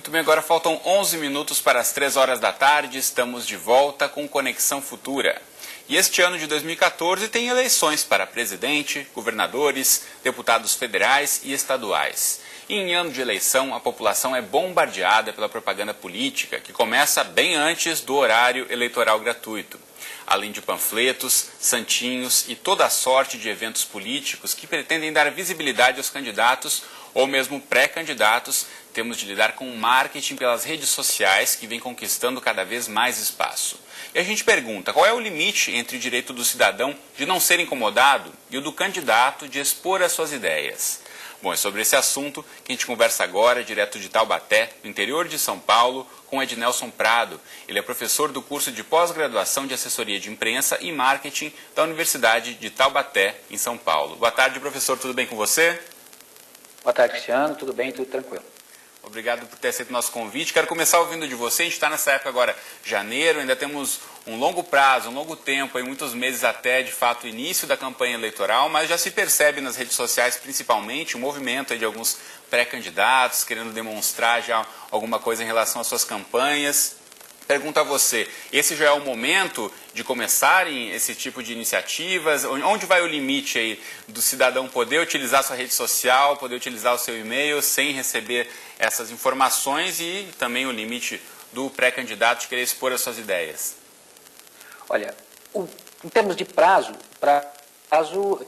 Muito bem, agora faltam 11 minutos para as 3 horas da tarde, estamos de volta com Conexão Futura. E este ano de 2014 tem eleições para presidente, governadores, deputados federais e estaduais. E em ano de eleição, a população é bombardeada pela propaganda política, que começa bem antes do horário eleitoral gratuito. Além de panfletos, santinhos e toda a sorte de eventos políticos que pretendem dar visibilidade aos candidatos ou mesmo pré-candidatos, temos de lidar com o marketing pelas redes sociais que vem conquistando cada vez mais espaço. E a gente pergunta, qual é o limite entre o direito do cidadão de não ser incomodado e o do candidato de expor as suas ideias? Bom, é sobre esse assunto que a gente conversa agora, direto de Taubaté, no interior de São Paulo, com Ednelson Prado. Ele é professor do curso de pós-graduação de assessoria de imprensa e marketing da Universidade de Taubaté, em São Paulo. Boa tarde, professor, tudo bem com você? Boa tarde, Cristiano, tudo bem, tudo tranquilo. Obrigado por ter aceito o nosso convite. Quero começar ouvindo de você. A gente está nessa época agora, janeiro, ainda temos um longo prazo, um longo tempo, aí, muitos meses até, de fato, o início da campanha eleitoral, mas já se percebe nas redes sociais, principalmente, um movimento aí de alguns pré-candidatos querendo demonstrar já alguma coisa em relação às suas campanhas. Pergunto a você, esse já é o momento de começarem esse tipo de iniciativas? Onde vai o limite aí do cidadão poder utilizar sua rede social, poder utilizar o seu e-mail sem receber essas informações e também o limite do pré-candidato de querer expor as suas ideias? Olha, em termos de prazo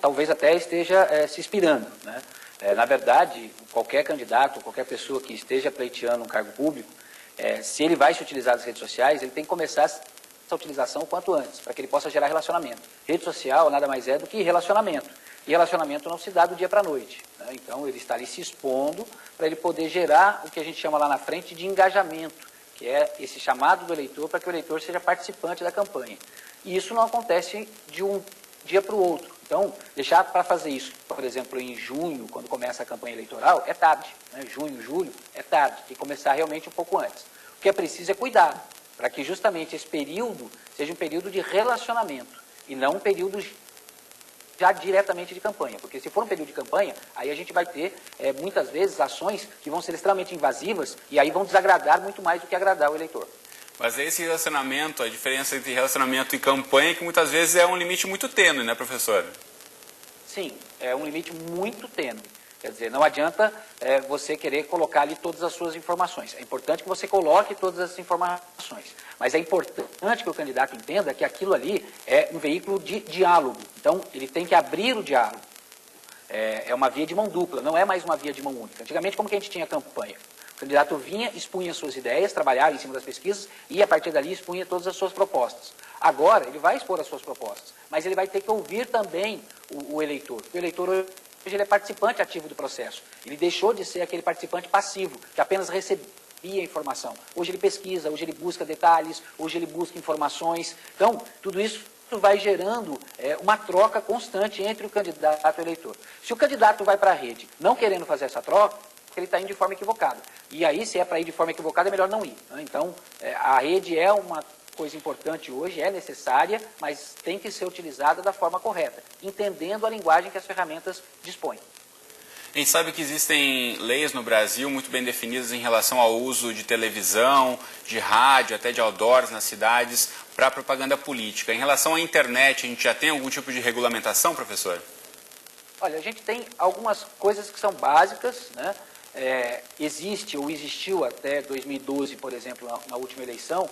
talvez até esteja se expirando, né? Na verdade, qualquer candidato, qualquer pessoa que esteja pleiteando um cargo público, se ele vai se utilizar das redes sociais, ele tem que começar essa utilização o quanto antes, para que ele possa gerar relacionamento. Rede social nada mais é do que relacionamento. E relacionamento não se dá do dia para a noite, né? Então, ele está ali se expondo para ele poder gerar o que a gente chama lá na frente de engajamento, que é esse chamado do eleitor para que o eleitor seja participante da campanha. E isso não acontece de um dia para o outro. Então, deixar para fazer isso, por exemplo, em junho, quando começa a campanha eleitoral, é tarde, né? Junho, julho, é tarde, tem que começar realmente um pouco antes. O que é preciso é cuidado, para que justamente esse período seja um período de relacionamento, e não um período já diretamente de campanha, porque se for um período de campanha, aí a gente vai ter, muitas vezes, ações que vão ser extremamente invasivas, e aí vão desagradar muito mais do que agradar o eleitor. Mas esse relacionamento, a diferença entre relacionamento e campanha, que muitas vezes é um limite muito tênue, né, professor? Sim, é um limite muito tênue. Quer dizer, não adianta você querer colocar ali todas as suas informações. É importante que você coloque todas as informações. Mas é importante que o candidato entenda que aquilo ali é um veículo de diálogo. Então, ele tem que abrir o diálogo. É uma via de mão dupla, não é mais uma via de mão única. Antigamente, como que a gente tinha campanha? O candidato vinha, expunha suas ideias, trabalhava em cima das pesquisas e, a partir dali, expunha todas as suas propostas. Agora, ele vai expor as suas propostas, mas ele vai ter que ouvir também o eleitor. O eleitor, hoje, ele é participante ativo do processo. Ele deixou de ser aquele participante passivo, que apenas recebia informação. Hoje ele pesquisa, hoje ele busca detalhes, hoje ele busca informações. Então, tudo isso vai gerando uma troca constante entre o candidato e o eleitor. Se o candidato vai para a rede não querendo fazer essa troca, ele está indo de forma equivocada. E aí, se é para ir de forma equivocada, é melhor não ir, né? Então, a rede é uma coisa importante hoje, é necessária, mas tem que ser utilizada da forma correta, entendendo a linguagem que as ferramentas dispõem. A gente sabe que existem leis no Brasil muito bem definidas em relação ao uso de televisão, de rádio, até de outdoors nas cidades, para propaganda política. Em relação à internet, a gente já tem algum tipo de regulamentação, professor? Olha, a gente tem algumas coisas que são básicas, né? Existe ou existiu até 2012, por exemplo, na última eleição,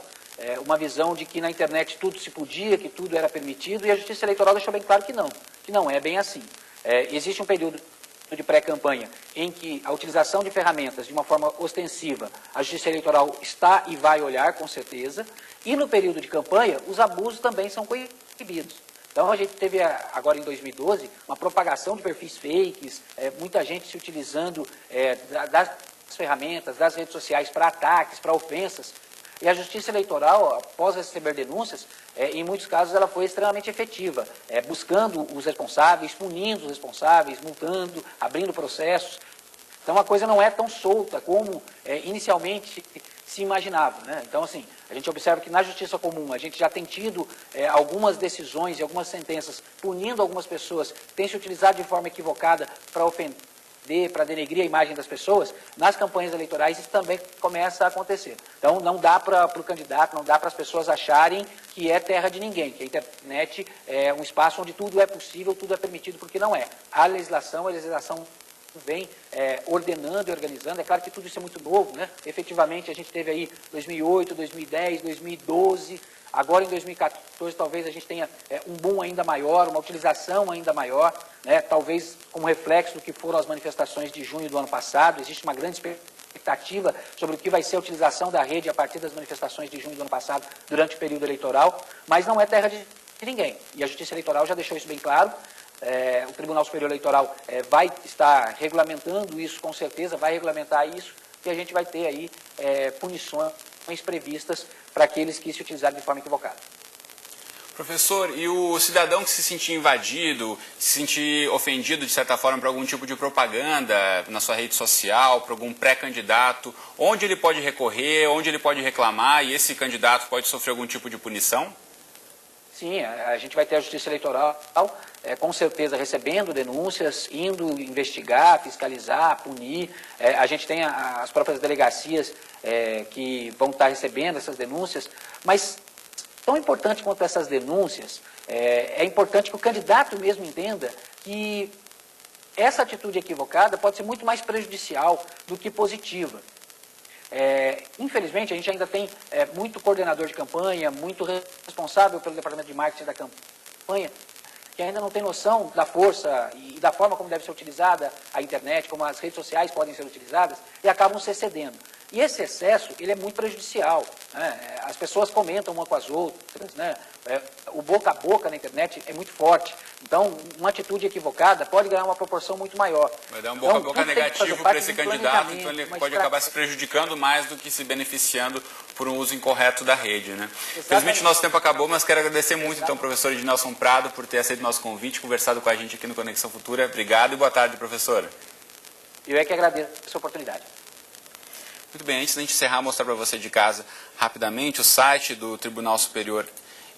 uma visão de que na internet tudo se podia, que tudo era permitido, e a Justiça Eleitoral deixou bem claro que não é bem assim. Existe um período de pré-campanha em que a utilização de ferramentas de uma forma ostensiva, a Justiça Eleitoral está e vai olhar com certeza, e no período de campanha os abusos também são coibidos. Então, a gente teve, agora em 2012, uma propagação de perfis fakes, muita gente se utilizando das ferramentas, das redes sociais para ataques, para ofensas. E a Justiça Eleitoral, após receber denúncias, em muitos casos ela foi extremamente efetiva, buscando os responsáveis, punindo os responsáveis, multando, abrindo processos. Então, a coisa não é tão solta como inicialmente se imaginava, né? Então, assim, a gente observa que na justiça comum a gente já tem tido algumas decisões e algumas sentenças punindo algumas pessoas que têm se utilizado de forma equivocada para ofender para denegrir a imagem das pessoas, nas campanhas eleitorais isso também começa a acontecer. Então não dá para o candidato, não dá para as pessoas acharem que é terra de ninguém, que a internet é um espaço onde tudo é possível, tudo é permitido, porque não é. A legislação vem ordenando e organizando. É claro que tudo isso é muito novo, né? Efetivamente a gente teve aí 2008, 2010, 2012, agora em 2014 talvez a gente tenha um boom ainda maior, uma utilização ainda maior, né? Talvez como reflexo do que foram as manifestações de junho do ano passado. Existe uma grande expectativa sobre o que vai ser a utilização da rede a partir das manifestações de junho do ano passado durante o período eleitoral, mas não é terra de ninguém. E a Justiça Eleitoral já deixou isso bem claro. O Tribunal Superior Eleitoral vai estar regulamentando isso, com certeza, vai regulamentar isso, e a gente vai ter aí punições previstas para aqueles que se utilizarem de forma equivocada. Professor, e o cidadão que se sentir invadido, se sentir ofendido de certa forma por algum tipo de propaganda na sua rede social, por algum pré-candidato, onde ele pode recorrer, onde ele pode reclamar, e esse candidato pode sofrer algum tipo de punição? Sim, a gente vai ter a Justiça Eleitoral, com certeza, recebendo denúncias, indo investigar, fiscalizar, punir. A gente tem as próprias delegacias que vão estar recebendo essas denúncias, mas tão importante quanto essas denúncias, é importante que o candidato mesmo entenda que essa atitude equivocada pode ser muito mais prejudicial do que positiva. Infelizmente, a gente ainda tem muito coordenador de campanha, muito responsável pelo departamento de marketing da campanha, que ainda não tem noção da força e da forma como deve ser utilizada a internet, como as redes sociais podem ser utilizadas, e acabam se excedendo. E esse excesso, ele é muito prejudicial, né? As pessoas comentam uma com as outras, né? O boca a boca na internet é muito forte. Então, uma atitude equivocada pode ganhar uma proporção muito maior. Vai dar um boca a boca negativo para esse candidato, então ele pode acabar se prejudicando mais do que se beneficiando por um uso incorreto da rede, né? Infelizmente, nosso tempo acabou, mas quero agradecer muito, então, ao professor Ednelson Prado por ter aceito o nosso convite, conversado com a gente aqui no Conexão Futura. Obrigado e boa tarde, professora. Eu é que agradeço essa oportunidade. Muito bem, antes de a gente encerrar, mostrar para você de casa rapidamente o site do Tribunal Superior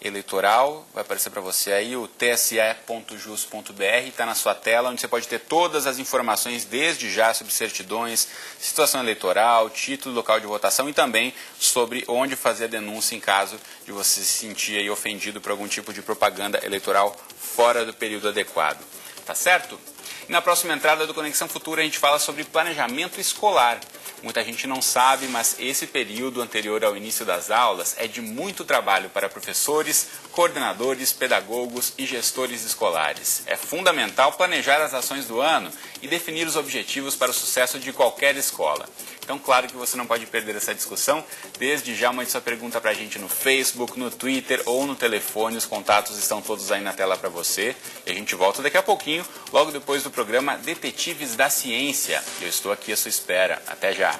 Eleitoral. Vai aparecer para você aí o tse.jus.br, está na sua tela, onde você pode ter todas as informações desde já sobre certidões, situação eleitoral, título, local de votação e também sobre onde fazer a denúncia em caso de você se sentir aí ofendido por algum tipo de propaganda eleitoral fora do período adequado. Tá certo? E na próxima entrada do Conexão Futura a gente fala sobre planejamento escolar. Muita gente não sabe, mas esse período anterior ao início das aulas é de muito trabalho para professores, coordenadores, pedagogos e gestores escolares. É fundamental planejar as ações do ano e definir os objetivos para o sucesso de qualquer escola. Então, claro que você não pode perder essa discussão. Desde já, mande sua pergunta para a gente no Facebook, no Twitter ou no telefone. Os contatos estão todos aí na tela para você. E a gente volta daqui a pouquinho, logo depois do programa Detetives da Ciência. Eu estou aqui à sua espera. Até já!